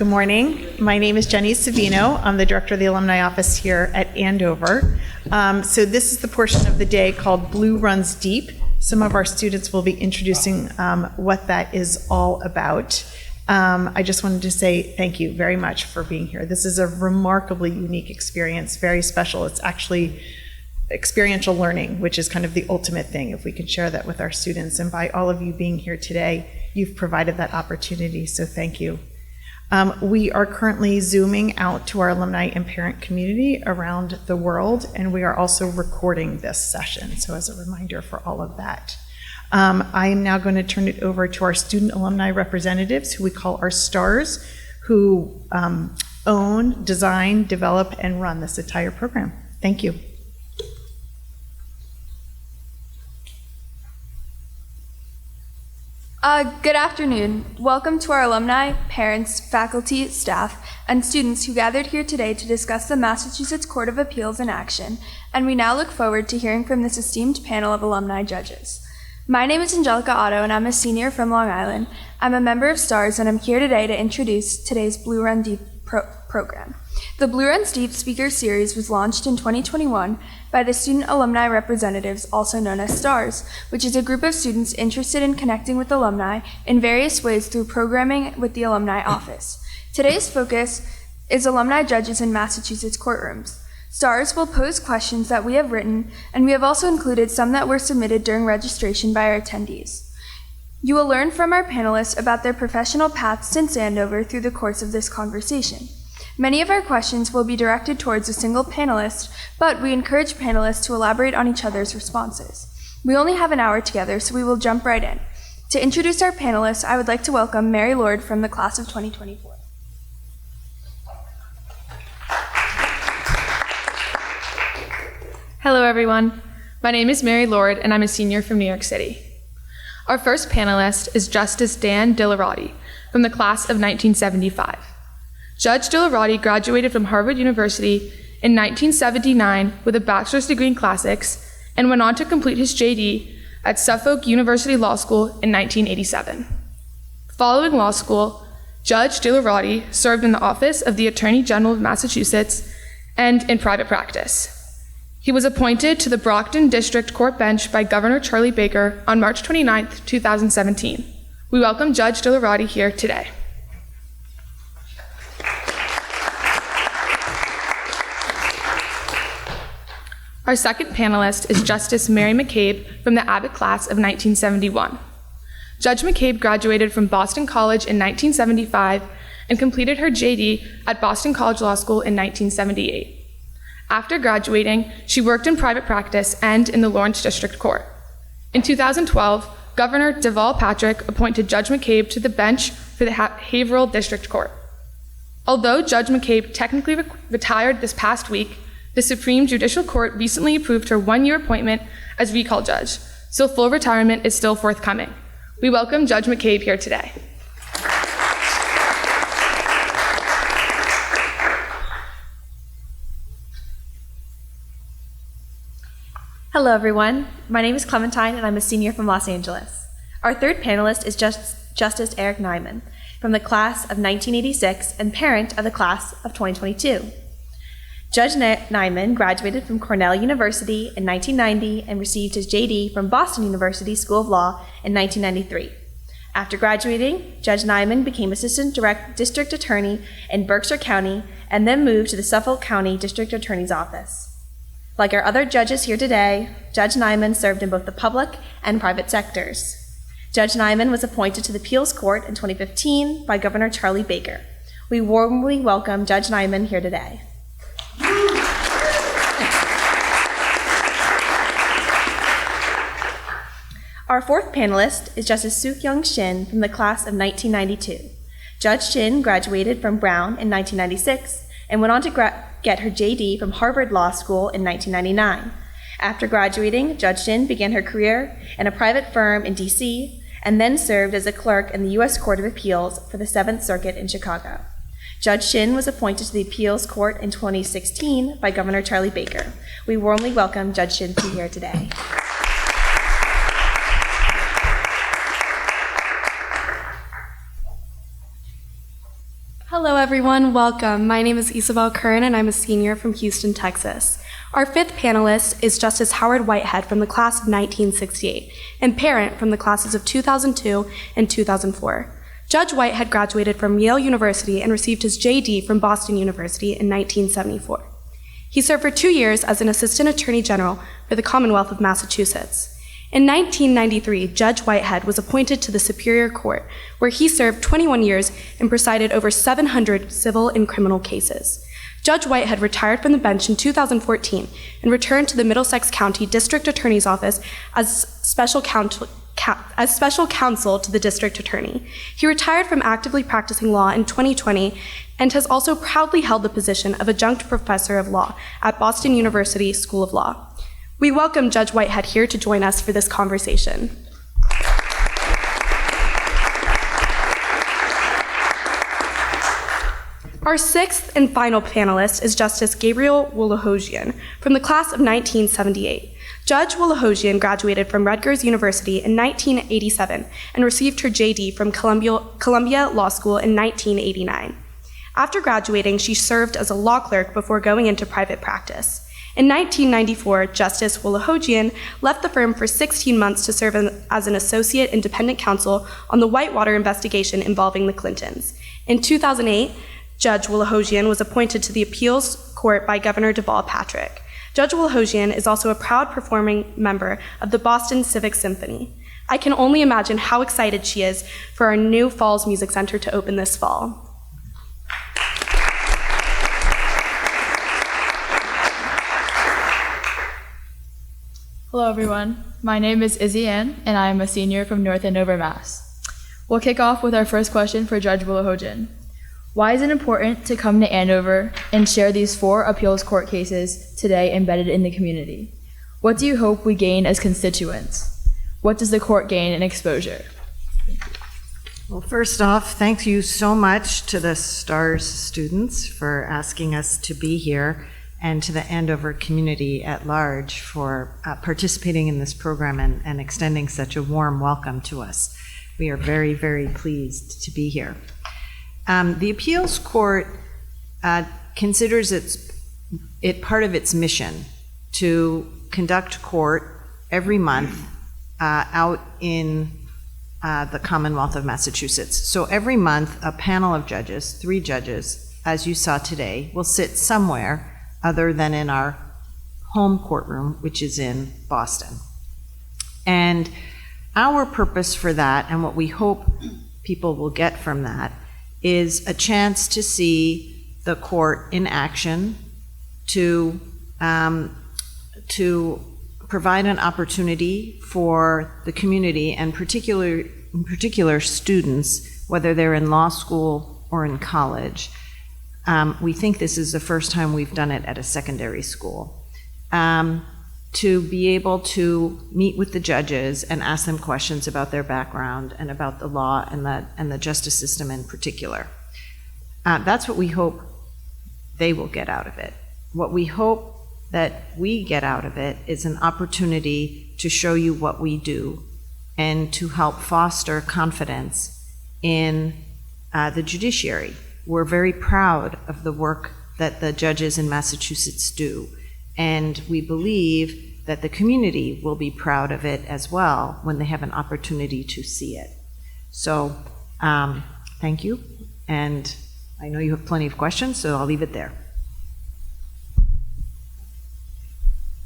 Good morning. My name is Jenny Savino. I'm the director of the alumni office here at Andover. So this is the portion of the day called Blue Runs Deep. Some of our students will be introducing what that is all about. I just wanted to say thank you very much for being here. This is a remarkably unique experience, very special. It's actually experiential learning, which is kind of the ultimate thing, if we can share that with our students. And by all of you being here today, you've provided that opportunity, so thank you. We are currently Zooming out to our alumni and parent community around the world, and we are also recording this session, so as a reminder for all of that. I am now going to turn it over to our Student Alumni Representatives, who we call our STARS, who own, design, develop, and run this entire program. Thank you. Good afternoon. Welcome to our alumni, parents, faculty, staff, and students who gathered here today to discuss the Massachusetts Court of Appeals in action, and we now look forward to hearing from this esteemed panel of alumni judges. My name is Angelica Otto, and I'm a senior from Long Island. I'm a member of STARS, and I'm here today to introduce today's Blue Run Deep program. The Blue Runs Deep Speaker Series was launched in 2021 by the Student Alumni Representatives, also known as STARS, which is a group of students interested in connecting with alumni in various ways through programming with the Alumni Office. Today's focus is alumni judges in Massachusetts courtrooms. STARS will pose questions that we have written, and we have also included some that were submitted during registration by our attendees. You will learn from our panelists about their professional paths since Andover through the course of this conversation. Many of our questions will be directed towards a single panelist, but we encourage panelists to elaborate on each other's responses. We only have an hour together, so we will jump right in. To introduce our panelists, I would like to welcome Mary Lord from the class of 2024. Hello, everyone. My name is Mary Lord, and I'm a senior from New York City. Our first panelist is Justice Dan Dilorati from the class of 1975. Judge Dilorati graduated from Harvard University in 1979 with a bachelor's degree in classics and went on to complete his JD at Suffolk University Law School in 1987. Following law school, Judge Dilorati served in the office of the Attorney General of Massachusetts and in private practice. He was appointed to the Brockton District Court bench by Governor Charlie Baker on March 29, 2017. We welcome Judge Dilorati here today. Our second panelist is Justice Mary McCabe from the Abbott class of 1971. Judge McCabe graduated from Boston College in 1975 and completed her JD at Boston College Law School in 1978. After graduating, she worked in private practice and in the Lawrence District Court. In 2012, Governor Deval Patrick appointed Judge McCabe to the bench for the Haverhill District Court. Although Judge McCabe technically retired this past week, the Supreme Judicial Court recently approved her one-year appointment as recall judge, so full retirement is still forthcoming. We welcome Judge McCabe here today. Hello, everyone. My name is Clementine, and I'm a senior from Los Angeles. Our third panelist is Justice Eric Neyman from the class of 1986 and parent of the class of 2022. Judge Neyman graduated from Cornell University in 1990 and received his JD from Boston University School of Law in 1993. After graduating, Judge Neyman became Assistant District Attorney in Berkshire County and then moved to the Suffolk County District Attorney's Office. Like our other judges here today, Judge Neyman served in both the public and private sectors. Judge Neyman was appointed to the Appeals Court in 2015 by Governor Charlie Baker. We warmly welcome Judge Neyman here today. Our fourth panelist is Justice Sookyoung Shin from the class of 1992. Judge Shin graduated from Brown in 1996 and went on to get her JD from Harvard Law School in 1999. After graduating, Judge Shin began her career in a private firm in D.C. and then served as a clerk in the U.S. Court of Appeals for the Seventh Circuit in Chicago. Judge Shin was appointed to the Appeals Court in 2016 by Governor Charlie Baker. We warmly welcome Judge Shin to be here today. Hello everyone, welcome. My name is Isabel Curran and I'm a senior from Houston, Texas. Our fifth panelist is Justice Howard Whitehead from the class of 1968 and parent from the classes of 2002 and 2004. Judge Whitehead graduated from Yale University and received his JD from Boston University in 1974. He served for 2 years as an Assistant Attorney General for the Commonwealth of Massachusetts. In 1993, Judge Whitehead was appointed to the Superior Court, where he served 21 years and presided over 700 civil and criminal cases. Judge Whitehead retired from the bench in 2014 and returned to the Middlesex County District Attorney's Office as special counsel to the District Attorney. He retired from actively practicing law in 2020 and has also proudly held the position of Adjunct Professor of Law at Boston University School of Law. We welcome Judge Whitehead here to join us for this conversation. Our sixth and final panelist is Justice Gabrielle Wolohojian from the class of 1978. Judge Wolohojian graduated from Rutgers University in 1987 and received her JD from Columbia Law School in 1989. After graduating, she served as a law clerk before going into private practice. In 1994, Justice Wolohojian left the firm for 16 months to serve as an associate independent counsel on the Whitewater investigation involving the Clintons. In 2008, Judge Wolohojian was appointed to the appeals court by Governor Deval Patrick. Judge Wolohojian is also a proud performing member of the Boston Civic Symphony. I can only imagine how excited she is for our new Falls Music Center to open this fall. Hello everyone, my name is Izzy Ann and I am a senior from North Andover, Mass. We'll kick off with our first question for Judge Wolohojian. Why is it important to come to Andover and share these 4 appeals court cases today embedded in the community? What do you hope we gain as constituents? What does the court gain in exposure? Well, first off, thank you so much to the STARS students for asking us to be here, and to the Andover community at large for participating in this program and extending such a warm welcome to us. We are very, very pleased to be here. The appeals court considers it part of its mission to conduct court every month out in the Commonwealth of Massachusetts. So every month, a panel of judges, 3 judges, as you saw today, will sit somewhere other than in our home courtroom, which is in Boston. And our purpose for that, and what we hope people will get from that, is a chance to see the court in action, to provide an opportunity for the community, and in particular students, whether they're in law school or in college. We think this is the first time we've done it at a secondary school, to be able to meet with the judges and ask them questions about their background and about the law and the justice system in particular. That's what we hope they will get out of it. What we hope that we get out of it is an opportunity to show you what we do and to help foster confidence in the judiciary. We're very proud of the work that the judges in Massachusetts do, and we believe that the community will be proud of it as well when they have an opportunity to see it. So, thank you, and I know you have plenty of questions, so I'll leave it there.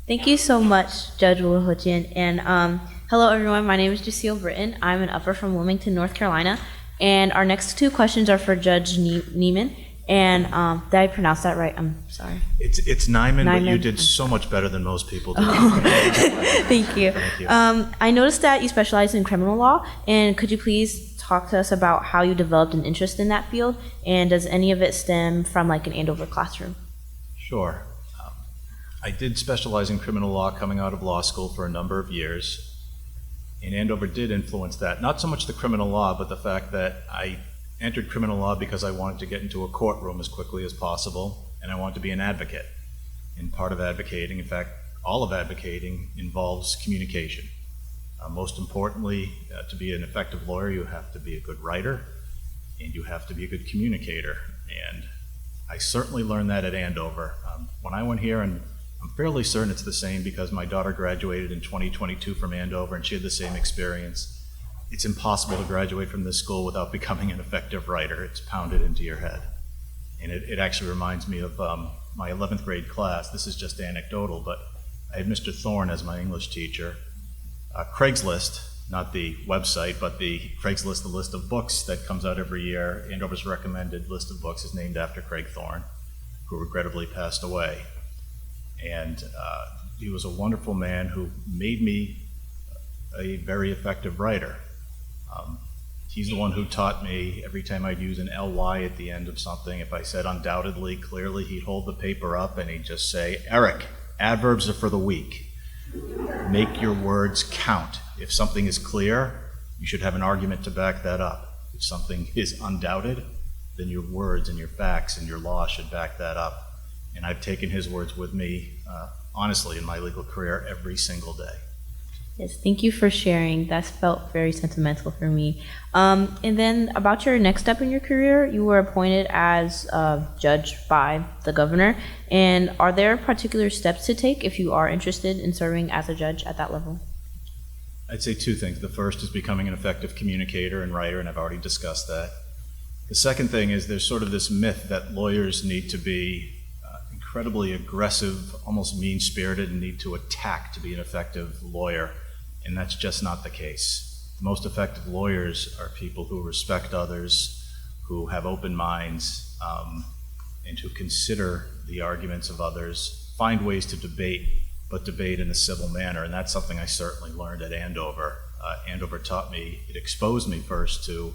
Thank you so much, Judge Wolohojian. And hello, everyone. My name is Jaceel Britton. I'm an upper from Wilmington, North Carolina. And our next 2 questions are for Judge Neyman. And did I pronounce that right? I'm sorry. It's Neyman, but you did so much better than most people did. Thank you. Thank you. I noticed that you specialize in criminal law. And could you please talk to us about how you developed an interest in that field? And does any of it stem from like an Andover classroom? Sure. I did specialize in criminal law coming out of law school for a number of years. And Andover did influence that. Not so much the criminal law, but the fact that I entered criminal law because I wanted to get into a courtroom as quickly as possible, and I wanted to be an advocate. And part of advocating, in fact, all of advocating involves communication. Most importantly, to be an effective lawyer, you have to be a good writer, and you have to be a good communicator. And I certainly learned that at Andover. When I went here, and I'm fairly certain it's the same because my daughter graduated in 2022 from Andover and she had the same experience. It's impossible to graduate from this school without becoming an effective writer. It's pounded into your head. And it actually reminds me of my 11th grade class. This is just anecdotal, but I had Mr. Thorne as my English teacher. Craigslist, not the website, but the Craigslist, the list of books that comes out every year. Andover's recommended list of books is named after Craig Thorne, who regrettably passed away. And he was a wonderful man who made me a very effective writer. He's the one who taught me every time I'd use an ly at the end of something, if I said undoubtedly, clearly, he'd hold the paper up and he'd just say, Eric, adverbs are for the weak. Make your words count. If something is clear, you should have an argument to back that up. If something is undoubted, then your words and your facts and your law should back that up. And I've taken his words with me, honestly, in my legal career every single day. Yes, thank you for sharing. That's felt very sentimental for me. And then about your next step in your career, you were appointed as a judge by the governor. And are there particular steps to take if you are interested in serving as a judge at that level? I'd say two things. The first is becoming an effective communicator and writer, and I've already discussed that. The second thing is there's sort of this myth that lawyers need to be incredibly aggressive, almost mean-spirited, and need to attack to be an effective lawyer, and that's just not the case. The most effective lawyers are people who respect others, who have open minds, and who consider the arguments of others, find ways to debate, but debate in a civil manner, and that's something I certainly learned at Andover. Andover taught me, it exposed me first to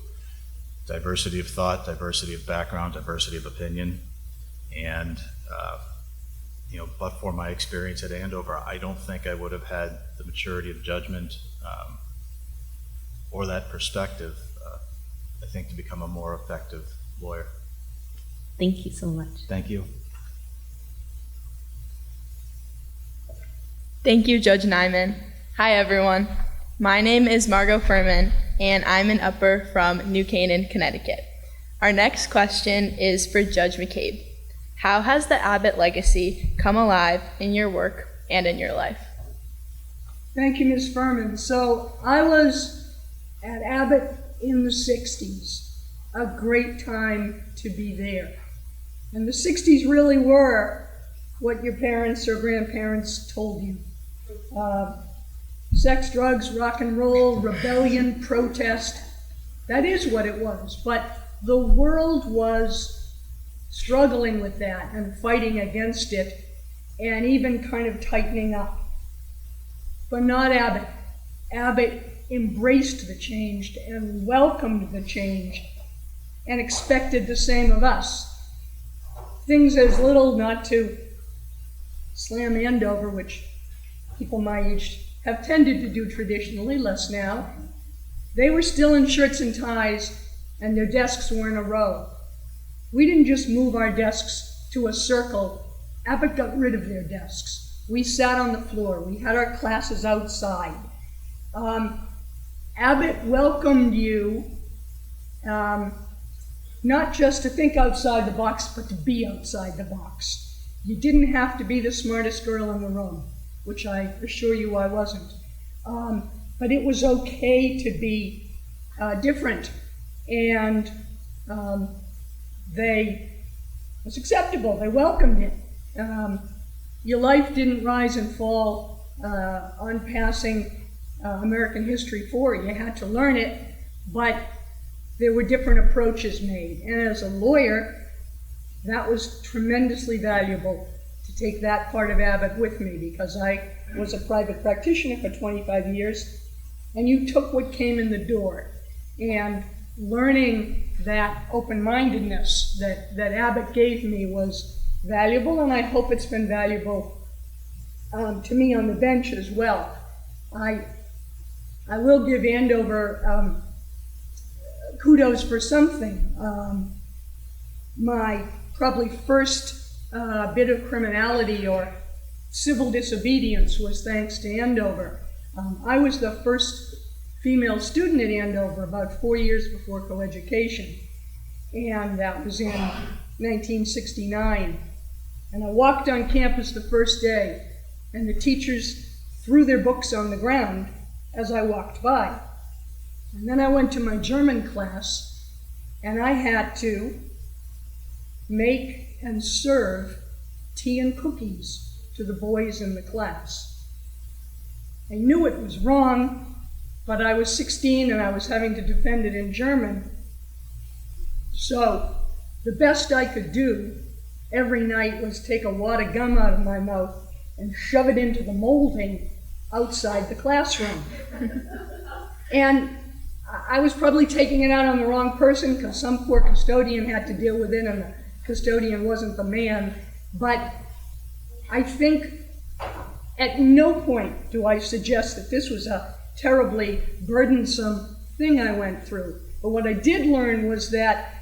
diversity of thought, diversity of background, diversity of opinion, and but for my experience at Andover, I don't think I would have had the maturity of judgment or that perspective, I think, to become a more effective lawyer. Thank you so much. Thank you. Thank you, Judge Neyman. Hi, everyone. My name is Margot Furman, and I'm an upper from New Canaan, Connecticut. Our next question is for Judge McCabe. How has the Abbott legacy come alive in your work and in your life? Thank you, Ms. Furman. So I was at Abbott in the 60s, a great time to be there. And the 60s really were what your parents or grandparents told you. Sex, drugs, rock and roll, rebellion, protest. That is what it was. But the world was struggling with that and fighting against it and even kind of tightening up. But not Abbott. Abbott embraced the change and welcomed the change and expected the same of us. Things as little, not to slam Andover, which people my age have tended to do traditionally, less now. They were still in shirts and ties and their desks were in a row. We didn't just move our desks to a circle. Abbott got rid of their desks. We sat on the floor. We had our classes outside. Abbott welcomed you not just to think outside the box, but to be outside the box. You didn't have to be the smartest girl in the room, which I assure you I wasn't. But it was okay to be different. And it was acceptable. They welcomed it. Your life didn't rise and fall on passing American History 4. You had to learn it, but there were different approaches made. And as a lawyer, that was tremendously valuable to take that part of Abbott with me, because I was a private practitioner for 25 years, and you took what came in the door. And learning that open-mindedness that Abbott gave me was valuable, and I hope it's been valuable to me on the bench as well. I will give Andover kudos for something. My probably first bit of criminality or civil disobedience was thanks to Andover. I was the first female student at Andover about 4 years before coeducation, and that was in 1969. And I walked on campus the first day, and the teachers threw their books on the ground as I walked by. And then I went to my German class, and I had to make and serve tea and cookies to the boys in the class. I knew it was wrong, but I was 16 and I was having to defend it in German. So the best I could do every night was take a wad of gum out of my mouth and shove it into the molding outside the classroom. And I was probably taking it out on the wrong person because some poor custodian had to deal with it and the custodian wasn't the man. But I think at no point do I suggest that this was a terribly burdensome thing I went through. But what I did learn was that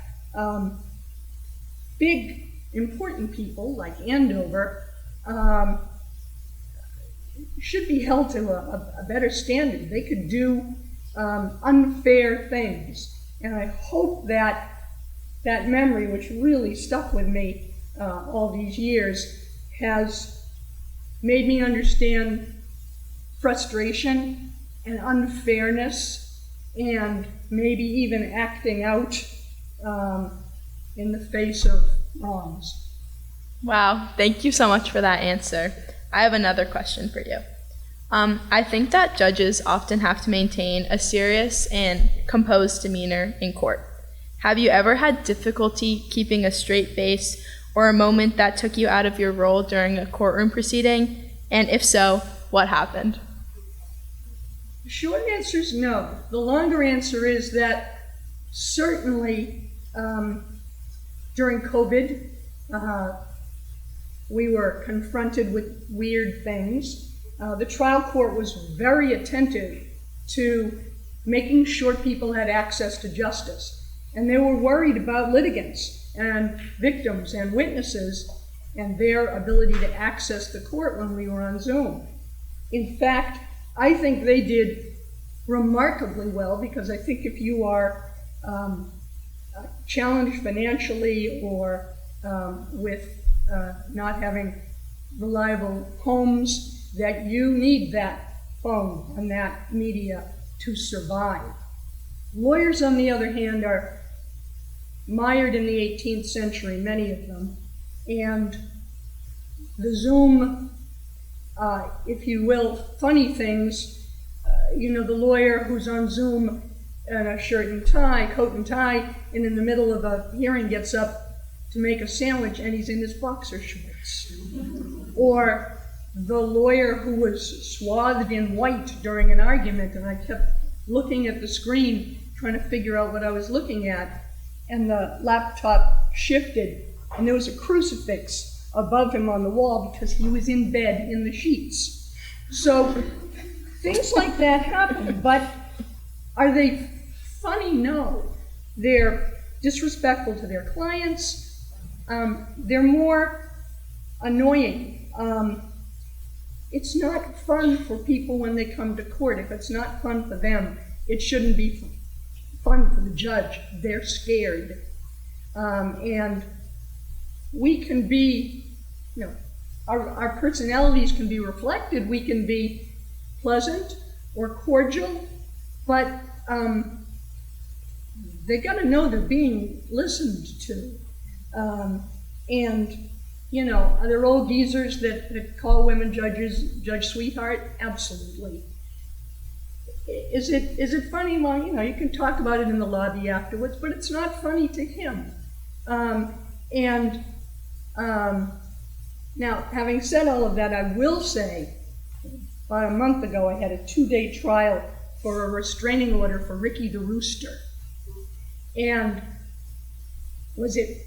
big, important people like Andover should be held to a better standard. They could do unfair things. And I hope that that memory, which really stuck with me all these years, has made me understand frustration and unfairness and maybe even acting out in the face of wrongs. Wow, thank you so much for that answer. I have another question for you. I think that judges often have to maintain a serious and composed demeanor in court. Have you ever had difficulty keeping a straight face or a moment that took you out of your role during a courtroom proceeding? And if so, what happened? The short answer is no. The longer answer is that certainly during COVID, we were confronted with weird things. The trial court was very attentive to making sure people had access to justice. And they were worried about litigants and victims and witnesses and their ability to access the court when we were on Zoom. In fact, I think they did remarkably well, because I think if you are challenged financially or with not having reliable homes, that you need that phone and that media to survive. Lawyers, on the other hand, are mired in the 18th century, many of them, and the Zoom, if you will, funny things, the lawyer who's on Zoom in a shirt and tie, coat and tie, and in the middle of a hearing gets up to make a sandwich and he's in his boxer shorts. Or the lawyer who was swathed in white during an argument, and I kept looking at the screen trying to figure out what I was looking at, and the laptop shifted and there was a crucifix above him on the wall because he was in bed in the sheets. So things like that happen, but are they funny? No. They're disrespectful to their clients. They're more annoying. It's not fun for people when they come to court. If it's not fun for them, it shouldn't be fun for the judge. They're scared. And we can be, our personalities can be reflected. We can be pleasant or cordial, but they got to know they're being listened to. And are there old geezers that call women judges Judge Sweetheart? Absolutely. Is it funny? Well, you can talk about it in the lobby afterwards, but it's not funny to him. Now, having said all of that, I will say, about a month ago, I had a 2-day trial for a restraining order for Ricky the Rooster. And was it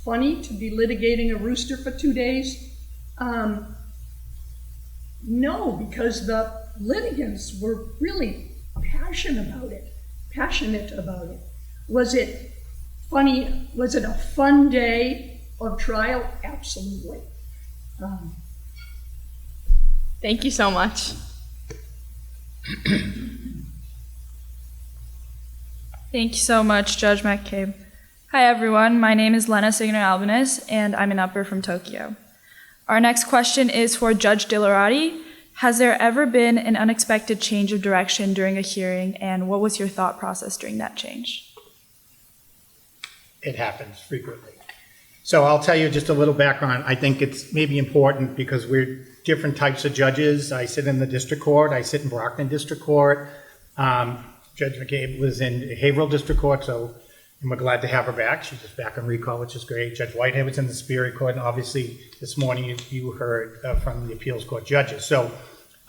funny to be litigating a rooster for 2 days? No, because the litigants were really passionate about it. Was it funny? Was it a fun day of trial? Absolutely. Thank you so much. Thank you so much, Judge McCabe. Hi everyone, my name is Lena Signer-Albanese and I'm an upper from Tokyo. Our next question is for Judge Dilorati. Has there ever been an unexpected change of direction during a hearing, and what was your thought process during that change? It happens frequently. So I'll tell you just a little background. I think it's maybe important because we're different types of judges. I sit in the district court. I sit in Brockton District Court. Judge McCabe was in Haverhill District Court, so we're glad to have her back. She's just back on recall, which is great. Judge Whitehead was in the Superior Court, and obviously this morning you heard from the appeals court judges. So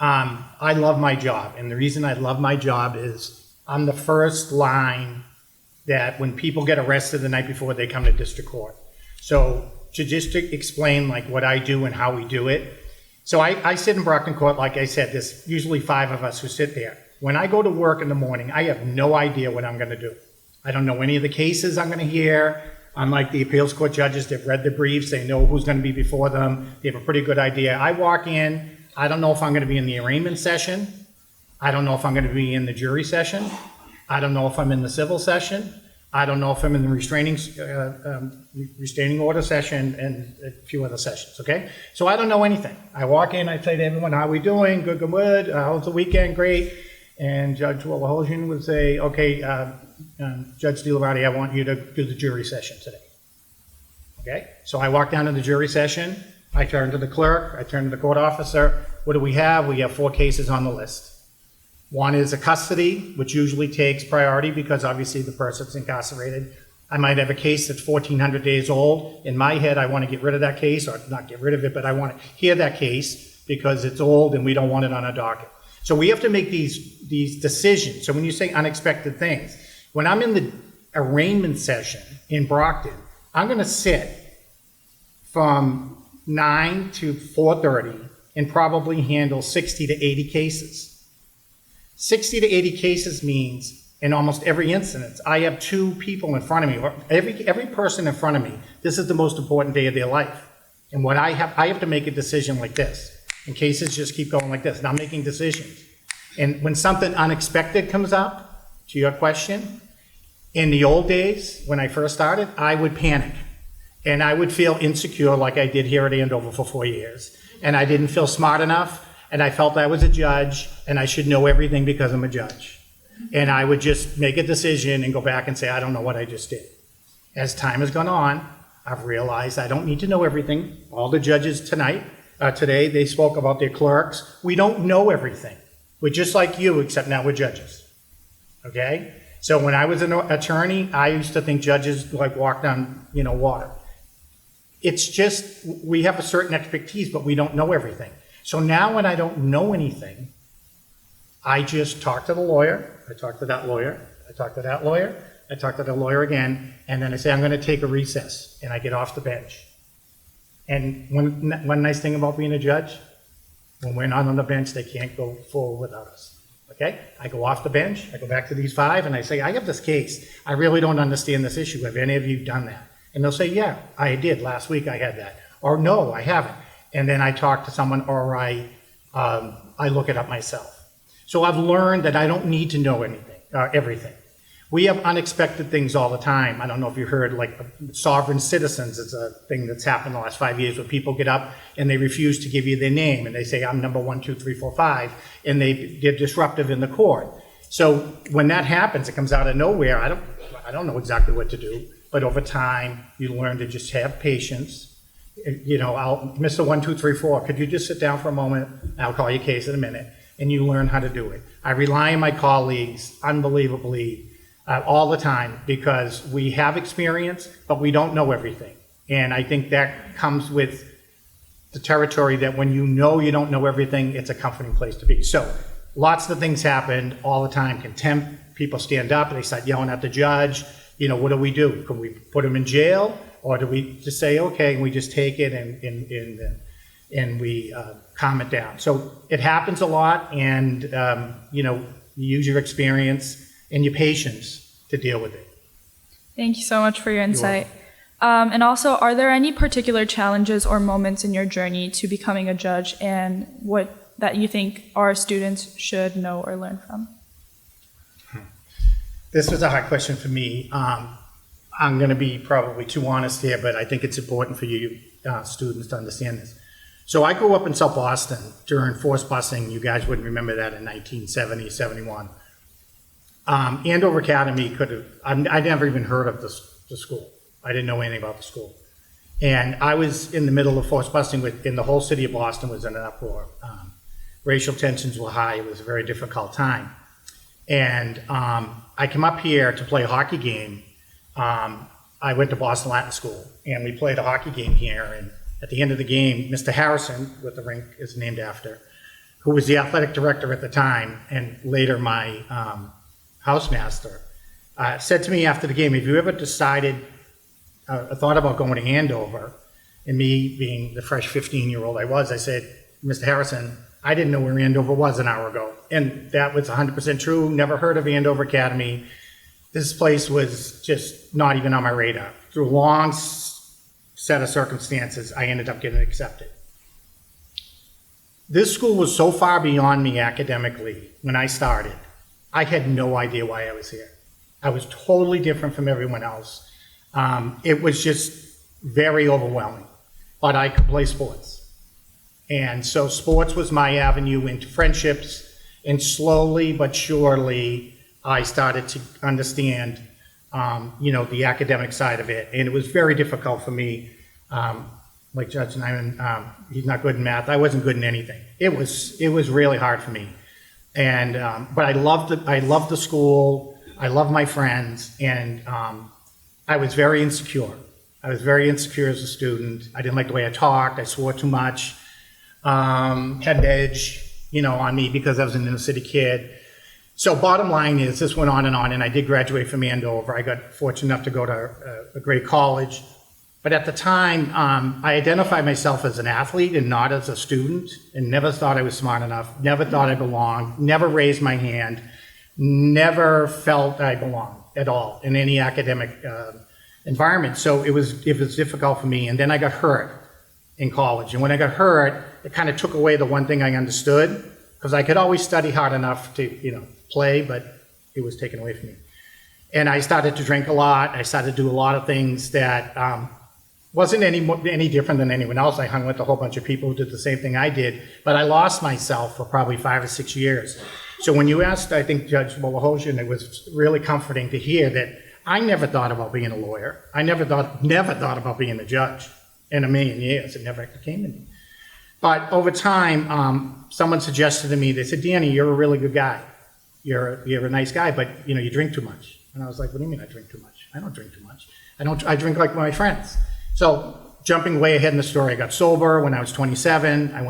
I love my job, and the reason I love my job is I'm the first line that when people get arrested the night before they come to district court. So to just explain like what I do and how we do it. So I sit in Brockton Court, like I said, there's usually 5 of us who sit there. When I go to work in the morning, I have no idea what I'm gonna do. I don't know any of the cases I'm gonna hear. Unlike the appeals court judges, they've read the briefs, they know who's gonna be before them, they have a pretty good idea. I walk in, I don't know if I'm gonna be in the arraignment session. I don't know if I'm gonna be in the jury session. I don't know if I'm in the civil session. I don't know if I'm in the restraining order session and a few other sessions, okay? So I don't know anything. I walk in, I say to everyone, how are we doing? Good, good, good. How's the weekend? Great. And Judge Wolohojian would say, okay, Judge Dilorati, I want you to do the jury session today. Okay? So I walk down to the jury session. I turn to the clerk. I turn to the court officer. What do we have? We have 4 cases on the list. One is a custody, which usually takes priority because obviously the person's incarcerated. I might have a case that's 1,400 days old. In my head, I want to get rid of that case, or not get rid of it, but I want to hear that case because it's old and we don't want it on our docket. So we have to make these decisions. So when you say unexpected things, when I'm in the arraignment session in Brockton, I'm going to sit from 9 to 4:30 and probably handle 60 to 80 cases. 60 to 80 cases means in almost every instance, I have 2 people in front of me, or every person in front of me, this is the most important day of their life. And what I have to make a decision like this. And cases just keep going like this. And I'm making decisions. And when something unexpected comes up, to your question, in the old days, when I first started, I would panic. And I would feel insecure like I did here at Andover for 4 years. And I didn't feel smart enough. And I felt I was a judge and I should know everything because I'm a judge. And I would just make a decision and go back and say, I don't know what I just did. As time has gone on, I've realized I don't need to know everything. All the judges today, they spoke about their clerks. We don't know everything. We're just like you, except now we're judges. Okay? So when I was an attorney, I used to think judges like walked on, water. It's just, we have a certain expertise, but we don't know everything. So now when I don't know anything, I just talk to the lawyer, I talk to that lawyer, I talk to that lawyer, I talk to the lawyer again, and then I say, I'm going to take a recess, and I get off the bench. And one nice thing about being a judge, when we're not on the bench, they can't go forward without us. Okay? I go off the bench, I go back to these 5, and I say, I have this case. I really don't understand this issue. Have any of you done that? And they'll say, yeah, I did. Last week I had that. Or no, I haven't. And then I talk to someone, or I look it up myself. So I've learned that I don't need to know everything. We have unexpected things all the time. I don't know if you heard, like sovereign citizens is a thing that's happened the last 5 years where people get up and they refuse to give you their name and they say, I'm number 1, 2, 3, 4, 5, and they're disruptive in the court. So when that happens, it comes out of nowhere. I don't know exactly what to do, but over time, you learn to just have patience. I'll, Mr. 1, 2, 3, 4, could you just sit down for a moment? I'll call your case in a minute, and you learn how to do it. I rely on my colleagues unbelievably all the time because we have experience, but we don't know everything. And I think that comes with the territory that when you don't know everything, it's a comforting place to be. So lots of things happen all the time. Contempt, people stand up and they start yelling at the judge. What do we do? Can we put them in jail? Or do we just say, okay, and we just take it and we calm it down? So it happens a lot, and you use your experience and your patience to deal with it. Thank you so much for your insight. And also, are there any particular challenges or moments in your journey to becoming a judge, and what that you think our students should know or learn from? This was a hard question for me. I'm going to be probably too honest here, but I think it's important for you students to understand this. So I grew up in South Boston during forced busing. You guys wouldn't remember that in 1970, 71. Andover Academy I never even heard of the school. I didn't know anything about the school. And I was in the middle of forced busing and the whole city of Boston was in an uproar. Racial tensions were high. It was a very difficult time. And I came up here to play a hockey game. I went to Boston Latin School, and we played a hockey game here. And at the end of the game, Mr. Harrison, what the rink is named after, who was the athletic director at the time, and later my housemaster, said to me after the game, "Have you ever decided, thought about going to Andover?" And me being the fresh 15-year-old I said, "Mr. Harrison, I didn't know where Andover was an hour ago." And that was 100% true. Never heard of Andover Academy. This place was just not even on my radar. Through a long set of circumstances, I ended up getting accepted. This school was so far beyond me academically when I started. I had no idea why I was here. I was totally different from everyone else. It was just very overwhelming, but I could play sports. And so sports was my avenue into friendships, and slowly but surely, I started to understand, the academic side of it. And it was very difficult for me. Like Judge Neyman, he's not good in math. I wasn't good in anything. It was really hard for me. And, but I loved the school. I loved my friends. And I was very insecure. I was very insecure as a student. I didn't like the way I talked. I swore too much. Had an edge, on me because I was an inner city kid. So bottom line is, this went on, and I did graduate from Andover. I got fortunate enough to go to a great college. But at the time, I identified myself as an athlete and not as a student, and never thought I was smart enough, never thought I belonged, never raised my hand, never felt I belonged at all in any academic environment. So it was difficult for me. And then I got hurt in college. And when I got hurt, it kind of took away the one thing I understood, because I could always study hard enough to, play, but it was taken away from me. And I started to drink a lot. I started to do a lot of things that wasn't any different than anyone else. I hung with a whole bunch of people who did the same thing I did, but I lost myself for probably 5 or 6 years. So when you asked, I think, Judge Wolohojian, it was really comforting to hear that I never thought about being a lawyer. I never thought about being a judge in a million years. It never came to me. But over time, someone suggested to me, they said, "Danny, you're a really good guy. You're a nice guy, but you drink too much." And I was like, "What do you mean I drink too much? I don't drink too much. I drink like my friends." So jumping way ahead in the story, I got sober when I was 27. I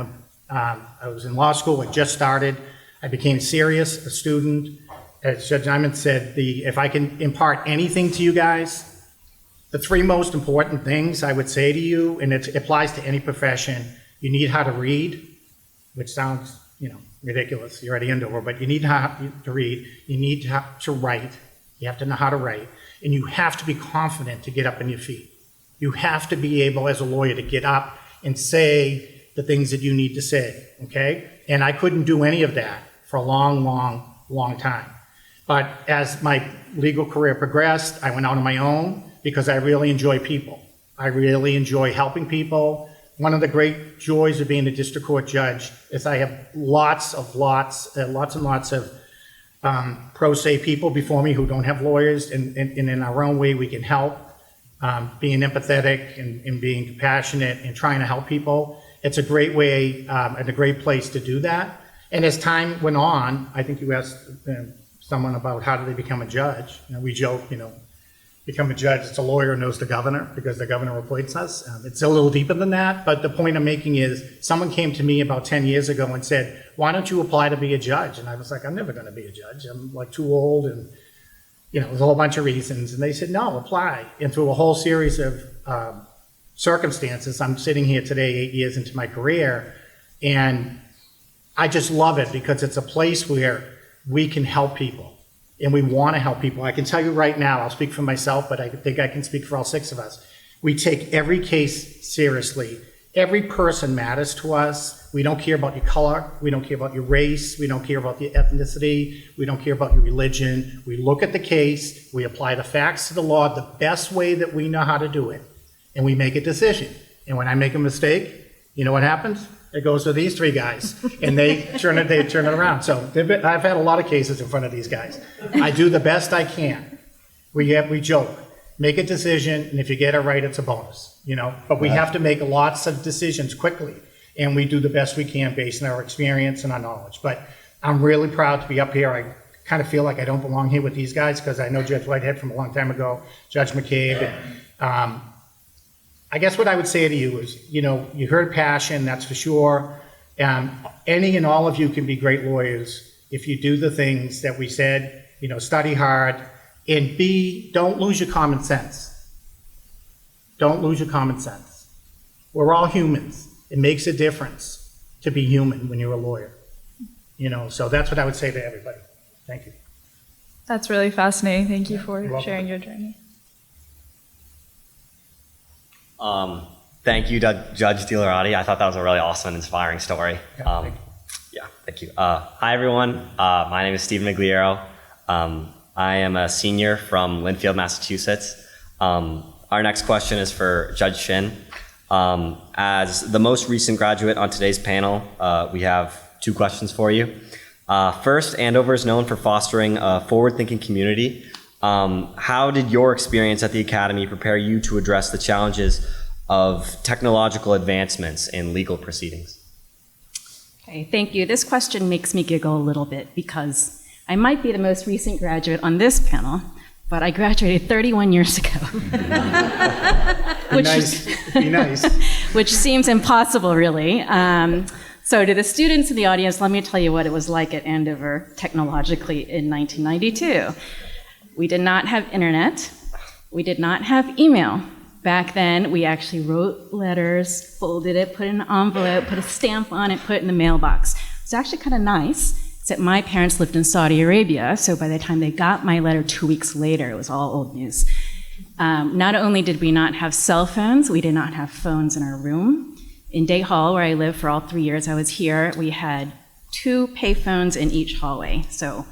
was in law school. I just started. I became serious, a student. As Judge Neyman said, if I can impart anything to you guys, the 3 most important things I would say to you, and it applies to any profession: you need how to read, which sounds, ridiculous. You're at Andover, but you need how to read. You need to write. You have to know how to write. And you have to be confident to get up on your feet. You have to be able, as a lawyer, to get up and say the things that you need to say, okay? And I couldn't do any of that for a long, long, long time. But as my legal career progressed, I went out on my own because I really enjoy people. I really enjoy helping people. One of the great joys of being a district court judge is I have lots and lots of pro se people before me who don't have lawyers, and in our own way we can help, being empathetic and being compassionate and trying to help people. It's a great way and a great place to do that. And as time went on, I think you asked someone about how do they become a judge. We joke, become a judge, it's a lawyer who knows the governor because the governor appoints us. It's a little deeper than that, but the point I'm making is someone came to me about 10 years ago and said, "Why don't you apply to be a judge?" And I was like, "I'm never going to be a judge. I'm like too old," and there's a whole bunch of reasons. And they said, "No, apply." And through a whole series of circumstances, I'm sitting here today 8 years into my career, and I just love it because it's a place where we can help people. And we want to help people. I can tell you right now, I'll speak for myself, but I think I can speak for all 6 of us. We take every case seriously, Every person matters to us. We don't care about your color. We don't care about your race. We don't care about your ethnicity. We don't care about your religion. We look at the case. We apply the facts to the law the best way that we know how to do it. And we make a decision. And when I make a mistake, you know what happens? It goes to these three guys, and they turn it around. So I've had a lot of cases in front of these guys. I do the best I can. We joke, make a decision, and if you get it right, it's a bonus, you know. But we have to make lots of decisions quickly, and we do the best we can based on our experience and our knowledge. But I'm really proud to be up here. I kind of feel like I don't belong here with these guys because I know Judge Whitehead from a long time ago, Judge McCabe, and I guess what I would say to you is, you know, you heard passion, that's for sure. Any and all of you can be great lawyers if you do the things that we said, you know, study hard, and don't lose your common sense. Don't lose your common sense. We're all humans. It makes a difference to be human when you're a lawyer. You know, so that's what I would say to everybody. Thank you. That's really fascinating. Thank you for sharing your journey. Thank you, Judge Dilorati. I thought that was a really awesome and inspiring story. Thank you. Hi, everyone. My name is Stephen Migliero. I am a senior from Linfield, Massachusetts. Our next question is for Judge Shin. As the most recent graduate on today's panel, we have two questions for you. First, Andover is known for fostering a forward-thinking community. How did your experience at the Academy prepare you to address the challenges of technological advancements in legal proceedings? Okay, thank you. This question makes me giggle a little bit because I might be the most recent graduate on this panel, but I graduated 31 years ago. Be nice. Which seems impossible, really. So to the students in the audience, let me tell you what it was like at Andover technologically in 1992. We did not have internet. We did not have email. Back then, we actually wrote letters, folded it, put it in an envelope, put a stamp on it, put it in the mailbox. It was actually kind of nice, except my parents lived in Saudi Arabia, so by the time they got my letter 2 weeks later, it was all old news. Not only did we not have cell phones, we did not have phones in our room. In Day Hall, where I lived for all 3 years I was here, we had 2 payphones in each hallway, so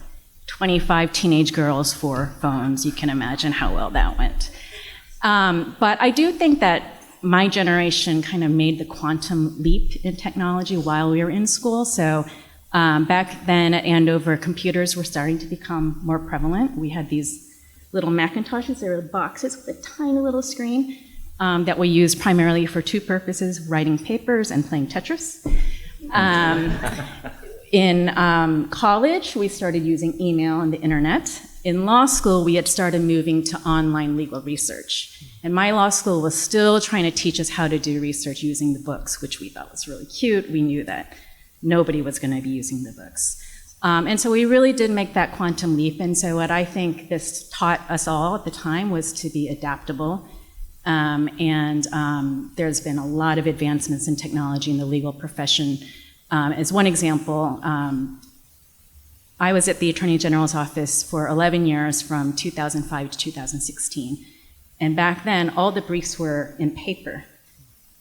25 teenage girls, 4 phones. You can imagine how well that went. But I do think that my generation kind of made the quantum leap in technology while we were in school. So back then at Andover, computers were starting to become more prevalent. We had these little Macintoshes. They were boxes with a tiny little screen that we used primarily for 2 purposes, writing papers and playing Tetris. In college, we started using email and the internet. In law school, we had started moving to online legal research. And my law school was still trying to teach us how to do research using the books, which we thought was really cute. We knew that nobody was going to be using the books. And so we really did make that quantum leap. And so what I think this taught us all at the time was to be adaptable. There's been a lot of advancements in technology in the legal profession. As one example, I was at the Attorney General's office for 11 years from 2005 to 2016. And back then, all the briefs were in paper.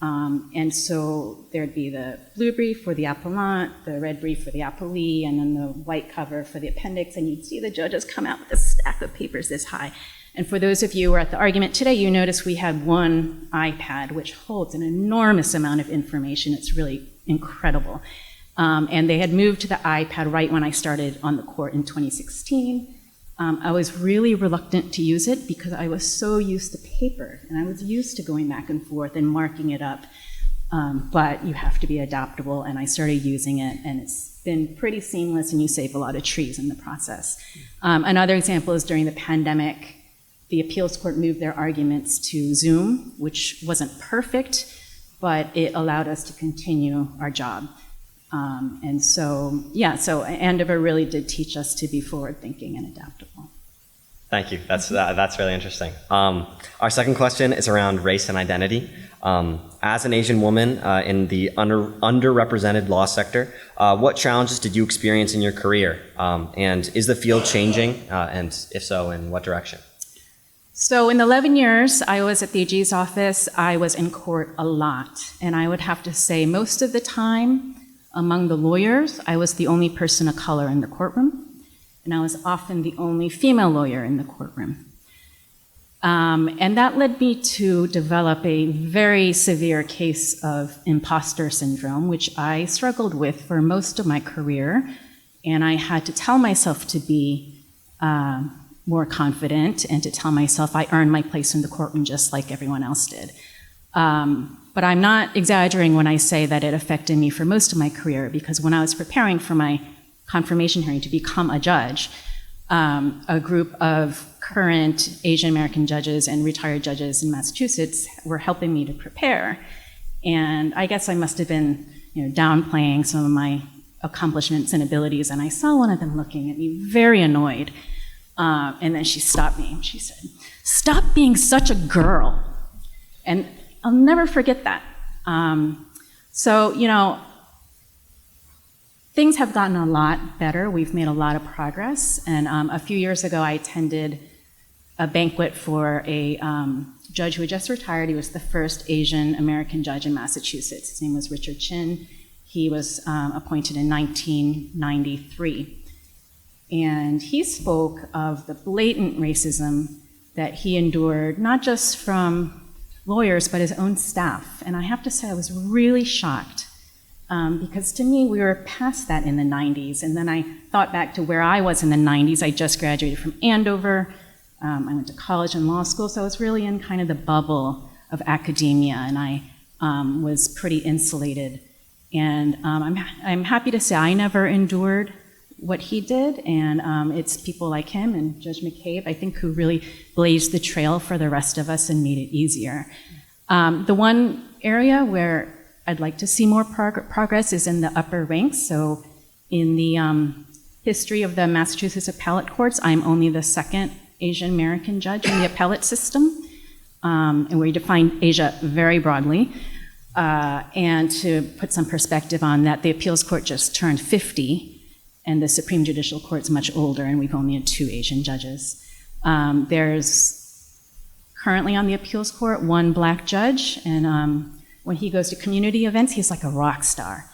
And so there'd be the blue brief for the appellant, the red brief for the appellee, and then the white cover for the appendix. And you'd see the judges come out with a stack of papers this high. And for those of you who were at the argument today, you notice we had one iPad, which holds an enormous amount of information. It's really incredible. And they had moved to the iPad right when I started on the court in 2016. I was really reluctant to use it because I was so used to paper, and I was used to going back and forth and marking it up. But you have to be adaptable, and I started using it, and it's been pretty seamless, and you save a lot of trees in the process. Another example is during the pandemic, the appeals court moved their arguments to Zoom, which wasn't perfect, but it allowed us to continue our job. So Andover really did teach us to be forward-thinking and adaptable. Thank you. That's really interesting. Our second question is around race and identity. As an Asian woman in the underrepresented law sector, what challenges did you experience in your career? And is the field changing? And if so, in what direction? So in the 11 years I was at the AG's office, I was in court a lot. And I would have to say most of the time, among the lawyers, I was the only person of color in the courtroom. And I was often the only female lawyer in the courtroom. And that led me to develop a very severe case of imposter syndrome, which I struggled with for most of my career. And I had to tell myself to be more confident and to tell myself I earned my place in the courtroom just like everyone else did. But I'm not exaggerating when I say that it affected me for most of my career, because when I was preparing for my confirmation hearing to become a judge, a group of current Asian American judges and retired judges in Massachusetts were helping me to prepare. And I guess I must have been, downplaying some of my accomplishments and abilities, and I saw one of them looking at me very annoyed. And then she stopped me and she said, "Stop being such a girl." And I'll never forget that. Things have gotten a lot better. We've made a lot of progress. And a few years ago, I attended a banquet for a judge who had just retired. He was the first Asian American judge in Massachusetts. His name was Richard Chin. He was appointed in 1993. And he spoke of the blatant racism that he endured, not just from lawyers, but his own staff. And I have to say, I was really shocked. Because to me, we were past that in the 90s. And then I thought back to where I was in the 90s. I just graduated from Andover. I went to college and law school, so I was really in kind of the bubble of academia, and I was pretty insulated. And I'm happy to say I never endured what he did, and it's people like him and Judge McCabe, I think, who really blazed the trail for the rest of us and made it easier. The one area where I'd like to see more progress is in the upper ranks. So in the history of the Massachusetts appellate courts, I'm only the second Asian American judge in the appellate system, and we define Asia very broadly. And to put some perspective on that, the appeals court just turned 50, and the Supreme Judicial Court's much older, and we've only had 2 Asian judges. There's currently on the appeals court 1 black judge, and when he goes to community events, he's like a rock star.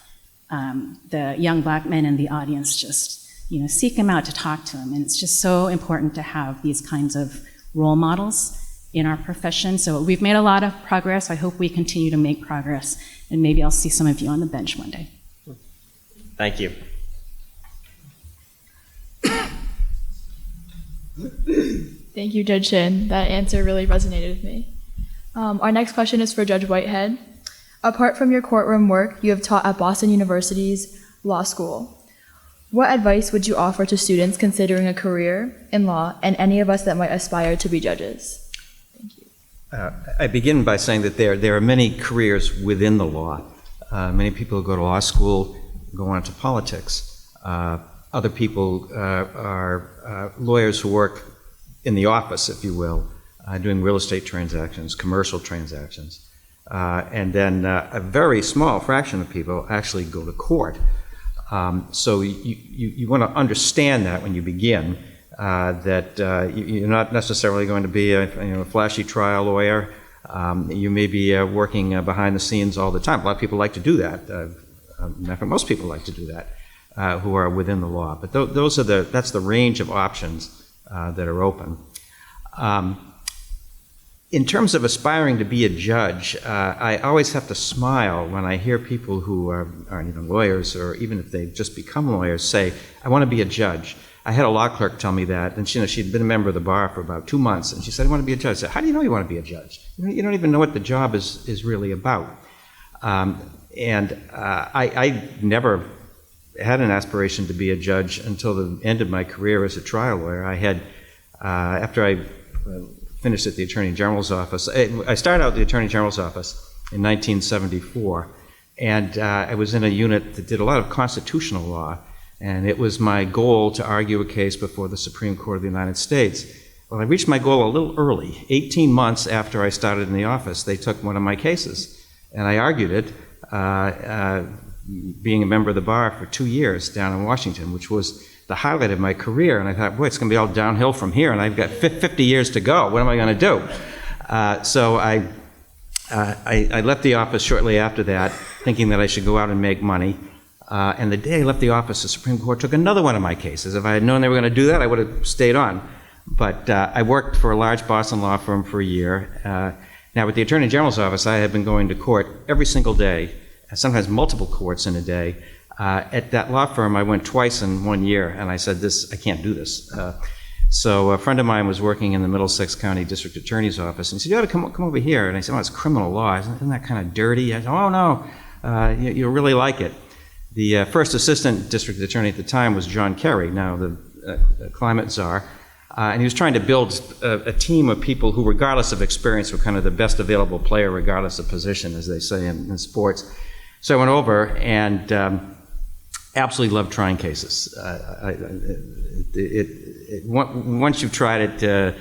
The young black men in the audience just, seek him out to talk to him, and it's just so important to have these kinds of role models in our profession. So we've made a lot of progress. I hope we continue to make progress, and maybe I'll see some of you on the bench one day. Thank you. Thank you, Judge Shin. That answer really resonated with me. Our next question is for Judge Whitehead. Apart from your courtroom work, you have taught at Boston University's law school. What advice would you offer to students considering a career in law and any of us that might aspire to be judges? Thank you. I begin by saying that there are many careers within the law. Many people who go to law school go on to politics. Other people are lawyers who work in the office, if you will, doing real estate transactions, commercial transactions. And then a very small fraction of people actually go to court. So you want to understand that when you begin, that you're not necessarily going to be a flashy trial lawyer. You may be working behind the scenes all the time. A lot of people like to do that. In fact, most people like to do that who are within the law. But that's the range of options that are open. In terms of aspiring to be a judge, I always have to smile when I hear people who are lawyers, or even if they've just become lawyers, say, "I want to be a judge." I had a law clerk tell me that, and she'd been a member of the bar for about 2 months, and she said, "I want to be a judge." I said, "How do you know you want to be a judge? You don't even know what the job is really about." I never had an aspiration to be a judge until the end of my career as a trial lawyer. I had, after I finished at the Attorney General's office, I started out at the Attorney General's office in 1974, and I was in a unit that did a lot of constitutional law, and it was my goal to argue a case before the Supreme Court of the United States. Well, I reached my goal a little early. 18 months after I started in the office, they took one of my cases, and I argued it being a member of the bar for 2 years down in Washington, which was the highlight of my career. And I thought, boy, it's going to be all downhill from here, and I've got 50 years to go. What am I going to do? So I left the office shortly after that, thinking that I should go out and make money. And the day I left the office, the Supreme Court took another one of my cases. If I had known they were going to do that, I would have stayed on. But I worked for a large Boston law firm for a year. Now, with the Attorney General's office, I had been going to court every single day, sometimes multiple courts in a day. At that law firm, I went twice in 1 year, and I said, I can't do this. So a friend of mine was working in the Middlesex County District Attorney's office, and he said, you ought to come over here. And I said, oh, it's criminal law. Isn't that kind of dirty? I said, oh, no, you'll really like it. The first assistant district attorney at the time was John Kerry, now the climate czar. And he was trying to build a team of people who, regardless of experience, were kind of the best available player, regardless of position, as they say in sports. So I went over and absolutely loved trying cases. Once you've tried a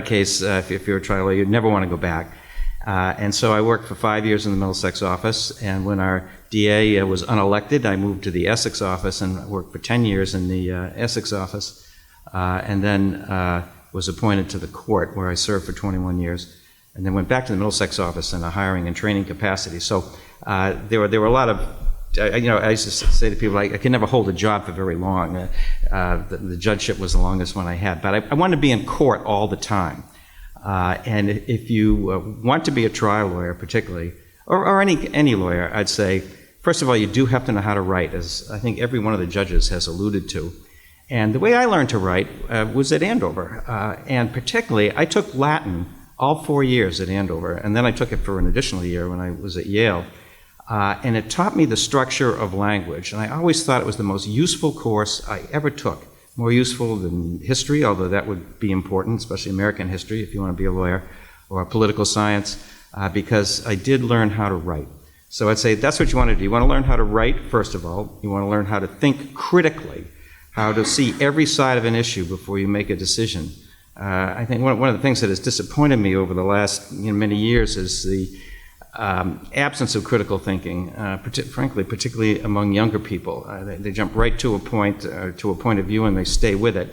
case, if you're a trial lawyer, you'd never want to go back. And so I worked for 5 years in the Middlesex office, and when our DA was unelected, I moved to the Essex office and worked for 10 years in the Essex office. And then was appointed to the court, where I served for 21 years, and then went back to the Middlesex office in a hiring and training capacity. So there were a lot of, I used to say to people, I could never hold a job for very long. The judgeship was the longest one I had, but I wanted to be in court all the time. And if you want to be a trial lawyer, particularly, or any lawyer, I'd say, first of all, you do have to know how to write, as I think every one of the judges has alluded to. And the way I learned to write was at Andover. And particularly, I took Latin all 4 years at Andover, and then I took it for an additional year when I was at Yale. And it taught me the structure of language. And I always thought it was the most useful course I ever took. More useful than history, although that would be important, especially American history if you want to be a lawyer, or political science, because I did learn how to write. So I'd say that's what you want to do. You want to learn how to write, first of all. You want to learn how to think critically, how to see every side of an issue before you make a decision. I think one of the things that has disappointed me over the last many years is the absence of critical thinking, frankly, particularly among younger people. They jump right to a point of view, and they stay with it.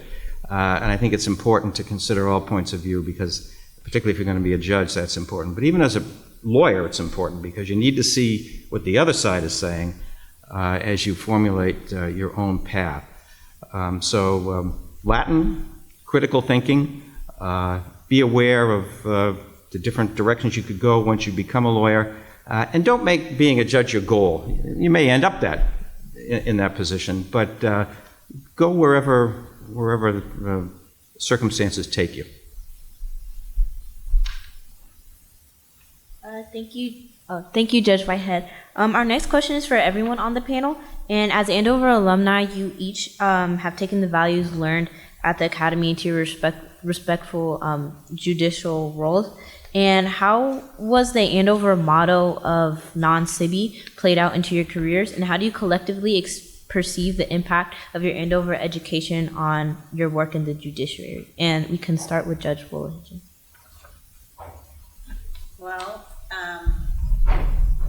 And I think it's important to consider all points of view, because particularly if you're going to be a judge, that's important. But even as a lawyer, it's important, because you need to see what the other side is saying as you formulate your own path. Latin, critical thinking, be aware of the different directions you could go once you become a lawyer, and don't make being a judge your goal. You may end up in that position, but go wherever the circumstances take you. Thank you, Judge Whitehead. Our next question is for everyone on the panel. And as Andover alumni, you each have taken the values learned at the Academy into your respectful judicial roles. And how was the Andover motto of non-SIBI played out into your careers? And how do you collectively perceive the impact of your Andover education on your work in the judiciary? And we can start with Judge Wolohojian. Well,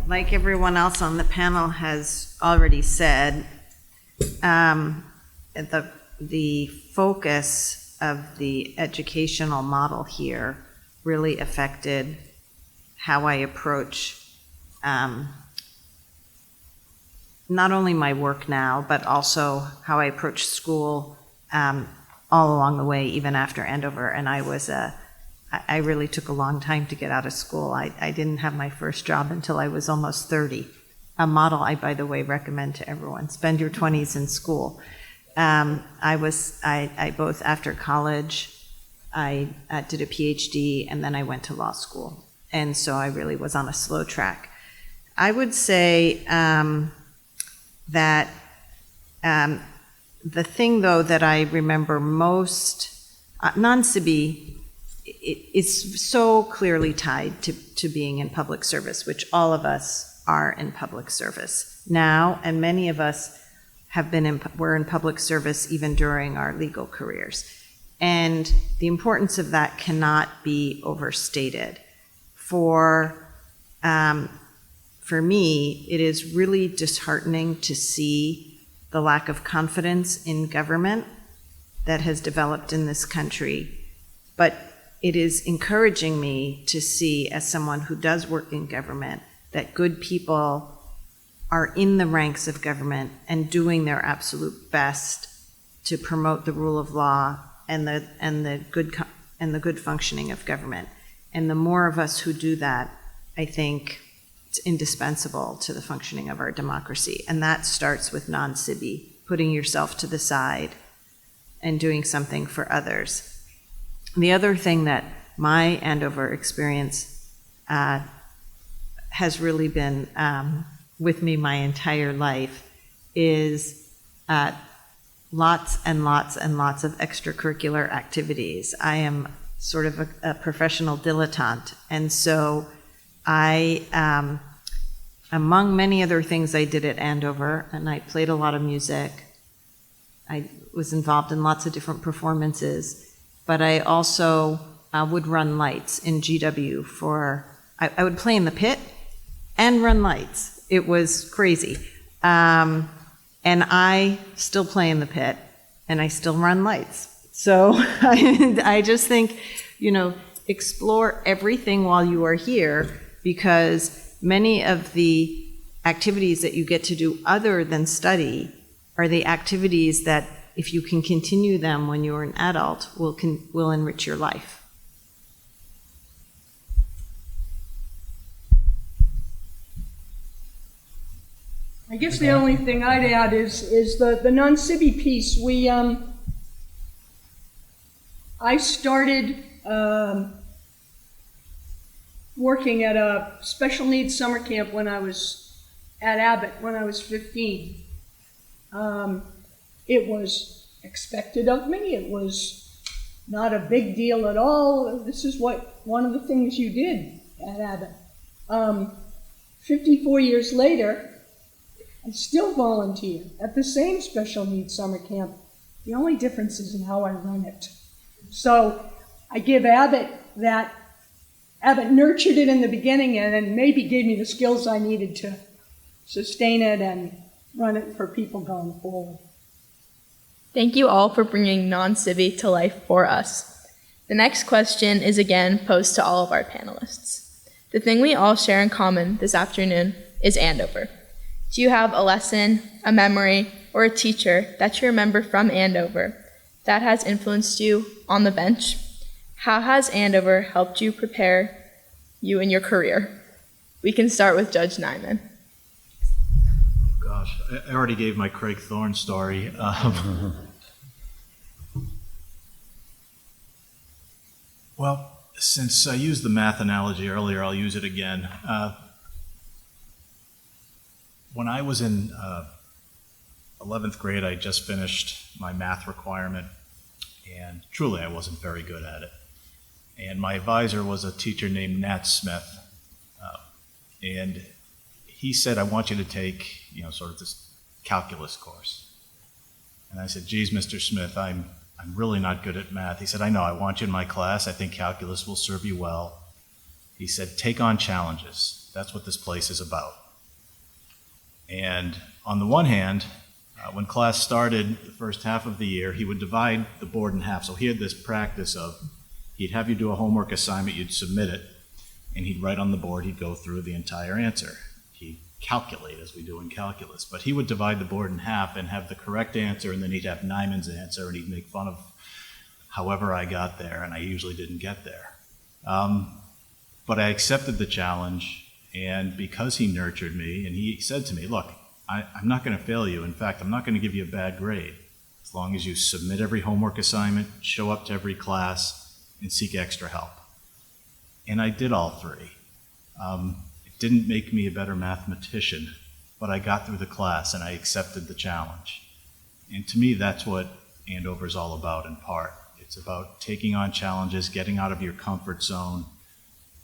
like everyone else on the panel has already said, the focus of the educational model here really affected how I approach not only my work now, but also how I approach school all along the way, even after Andover. And I really took a long time to get out of school. I didn't have my first job until I was almost 30. A model I, by the way, recommend to everyone. Spend your 20s in school. I both after college, I did a PhD, and then I went to law school. And so I really was on a slow track. I would say that the thing, though, that I remember most, non-SIBI, it's so clearly tied to being in public service, which all of us are in public service now, and many of us were in public service even during our legal careers. And the importance of that cannot be overstated. For for me, it is really disheartening to see the lack of confidence in government that has developed in this country. But it is encouraging me to see, as someone who does work in government, that good people are in the ranks of government and doing their absolute best to promote the rule of law and the good functioning of government. And the more of us who do that, I think it's indispensable to the functioning of our democracy. And that starts with non-civi, putting yourself to the side and doing something for others. The other thing that my Andover experience has really been with me my entire life is lots and lots and lots of extracurricular activities. I am sort of a professional dilettante, and so I, among many other things I did at Andover, and I played a lot of music, I was involved in lots of different performances, but I also would run lights in GW I would play in the pit and run lights. It was crazy. And I still play in the pit, and I still run lights. So I just think, explore everything while you are here, because many of the activities that you get to do other than study are the activities that, if you can continue them when you're an adult, will enrich your life. I guess the only thing I'd add is the non-civi piece. I started working at a special needs summer camp when I was at Abbott, when I was 15. It was expected of me. It was not a big deal at all. This is one of the things you did at Abbott. 54 years later, I still volunteer at the same special needs summer camp. The only difference is in how I run it. So I give Abbott that. Abbott nurtured it in the beginning and then maybe gave me the skills I needed to sustain it and run it for people going forward. Thank you all for bringing non-civi to life for us. The next question is again posed to all of our panelists. The thing we all share in common this afternoon is Andover. Do you have a lesson, a memory, or a teacher that you remember from Andover that has influenced you on the bench? How has Andover helped you prepare you in your career? We can start with Judge Neyman. Gosh, I already gave my Craig Thorne story. Well, since I used the math analogy earlier, I'll use it again. When I was in 11th grade, I just finished my math requirement, and truly I wasn't very good at it. And my advisor was a teacher named Nat Smith, and he said, I want you to take, sort of this calculus course. And I said, geez, Mr. Smith, I'm really not good at math. He said, I know, I want you in my class. I think calculus will serve you well. He said, take on challenges. That's what this place is about. And on the one hand, when class started the first half of the year, he would divide the board in half. So he had this practice of, he'd have you do a homework assignment, you'd submit it, and he'd write on the board, he'd go through the entire answer. He'd calculate, as we do in calculus. But he would divide the board in half and have the correct answer, and then he'd have Neyman's answer, and he'd make fun of however I got there, and I usually didn't get there. But I accepted the challenge, and because he nurtured me, and he said to me, look, I'm not going to fail you. In fact, I'm not going to give you a bad grade as long as you submit every homework assignment, show up to every class, and seek extra help. And I did all three. It didn't make me a better mathematician, but I got through the class and I accepted the challenge. And to me, that's what Andover is all about in part. It's about taking on challenges, getting out of your comfort zone,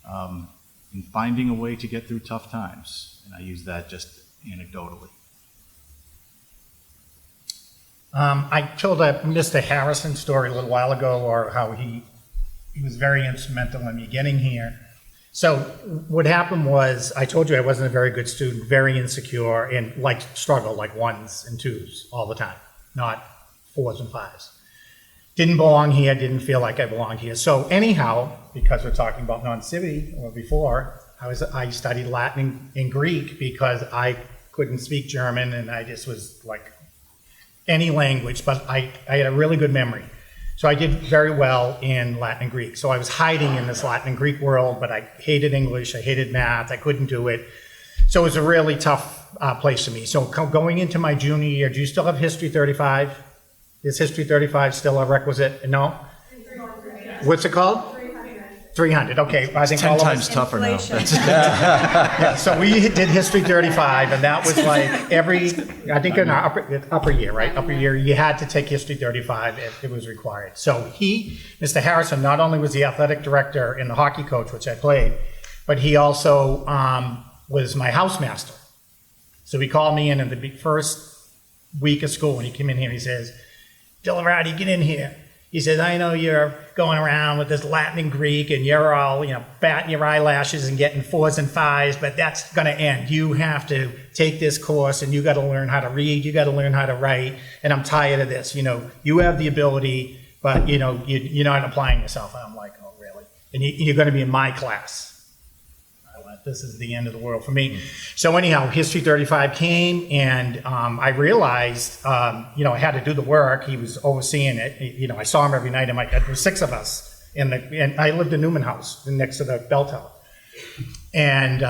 and finding a way to get through tough times. And I use that just anecdotally. I told a Mr. Harrison story a little while ago, or how he was very instrumental in me getting here. So what happened was, I told you I wasn't a very good student, very insecure, and struggled like 1s and 2s all the time, not 4s and 5s. Didn't belong here, didn't feel like I belonged here. So anyhow, because we're talking about non-civility or before, I studied Latin and Greek because I couldn't speak German, and I just was like any language, but I had a really good memory. So I did very well in Latin and Greek. So I was hiding in this Latin and Greek world, but I hated English, I hated math, I couldn't do it. So it was a really tough place for me. So going into my junior year, do you still have History 35? Is History 35 still a requisite? No? What's it called? 300. Okay, I think 10 all of times us. tougher now. Yeah, so we did History 35, and that was like I think in our upper year, right? Upper year, you had to take History 35 if it was required. So Mr. Harrison, not only was the athletic director and the hockey coach, which I played, but he also was my housemaster. So he called me in the first week of school when he came in here, and he says, Dilorati, get in here. He says, I know you're going around with this Latin and Greek and you're all, batting your eyelashes and getting 4s and 5s, but that's going to end. You have to take this course and you got to learn how to read, you got to learn how to write, and I'm tired of this. You have the ability, but, you're not applying yourself. And I'm like, oh, really? And you're going to be in my class. This is the end of the world for me. So anyhow, History 35 came, and I realized, I had to do the work. He was overseeing it. I saw him every night. There were 6 of us, and I lived in Newman House next to the bell tower. And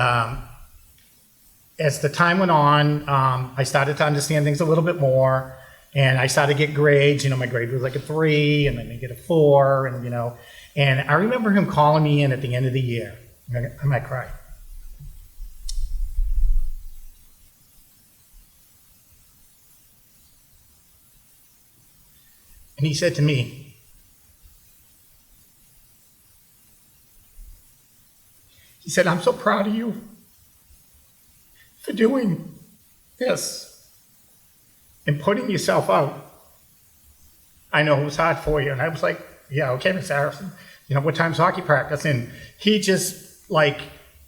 as the time went on, I started to understand things a little bit more, and I started to get grades. My grade was like a 3, and then I get a 4, and I remember him calling me in at the end of the year. I might cry. And he said to me, he said, I'm so proud of you for doing this and putting yourself out. I know it was hard for you. And I was like, yeah, okay, Miss Harrison, what time's hockey practice? And he just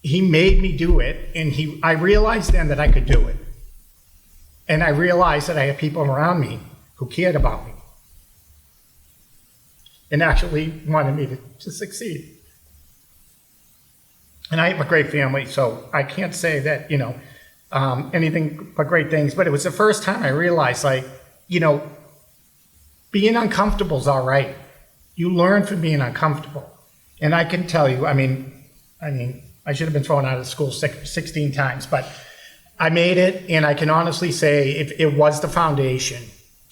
he made me do it. And I realized then that I could do it. And I realized that I had people around me who cared about me and actually wanted me to succeed. And I have a great family, so I can't say that, anything but great things, but it was the first time I realized, being uncomfortable is all right. You learn from being uncomfortable. And I can tell you, I should have been thrown out of school 16 times, but I made it, and I can honestly say it was the foundation.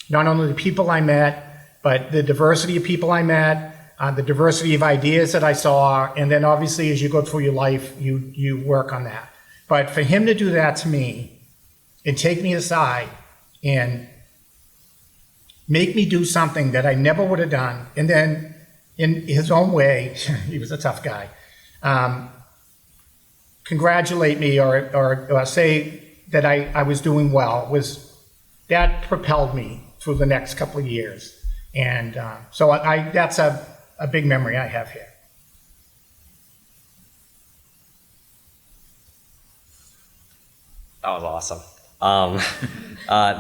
Not only the people I met, but the diversity of people I met, the diversity of ideas that I saw, and then obviously as you go through your life, you work on that. But for him to do that to me and take me aside and make me do something that I never would have done, and then in his own way, he was a tough guy, congratulate me or say that I was doing well, that propelled me through the next couple of years. And so that's a big memory I have here. That was awesome.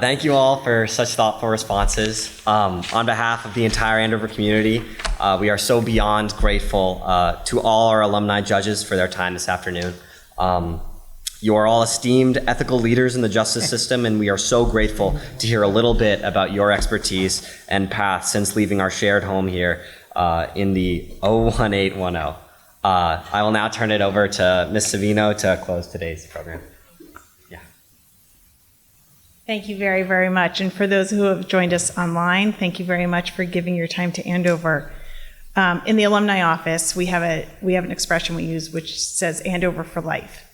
Thank you all for such thoughtful responses. On behalf of the entire Andover community, we are so beyond grateful to all our alumni judges for their time this afternoon. You are all esteemed ethical leaders in the justice system, and we are so grateful to hear a little bit about your expertise and path since leaving our shared home here in the 01810. I will now turn it over to Ms. Savino to close today's program. Thank you very, very much. And for those who have joined us online, thank you very much for giving your time to Andover. In the alumni office, we have an expression we use which says Andover for life.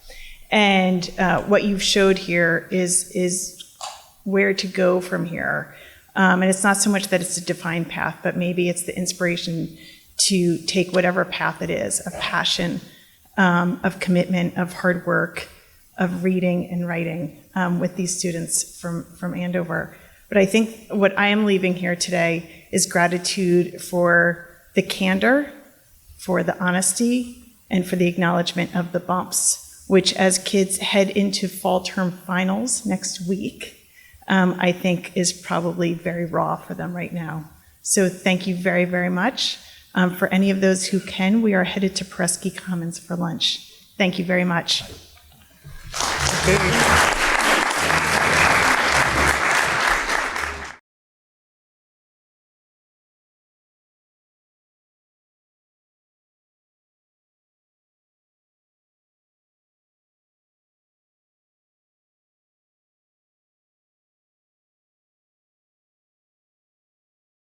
And what you've showed here is where to go from here. And it's not so much that it's a defined path, but maybe it's the inspiration to take whatever path it is, of passion, of commitment, of hard work, of reading and writing with these students from Andover. But I think what I am leaving here today is gratitude for the candor, for the honesty, and for the acknowledgement of the bumps, which as kids head into fall term finals next week, I think is probably very raw for them right now. So thank you very, very much. For any of those who can, we are headed to Presky Commons for lunch. Thank you very much. Okay.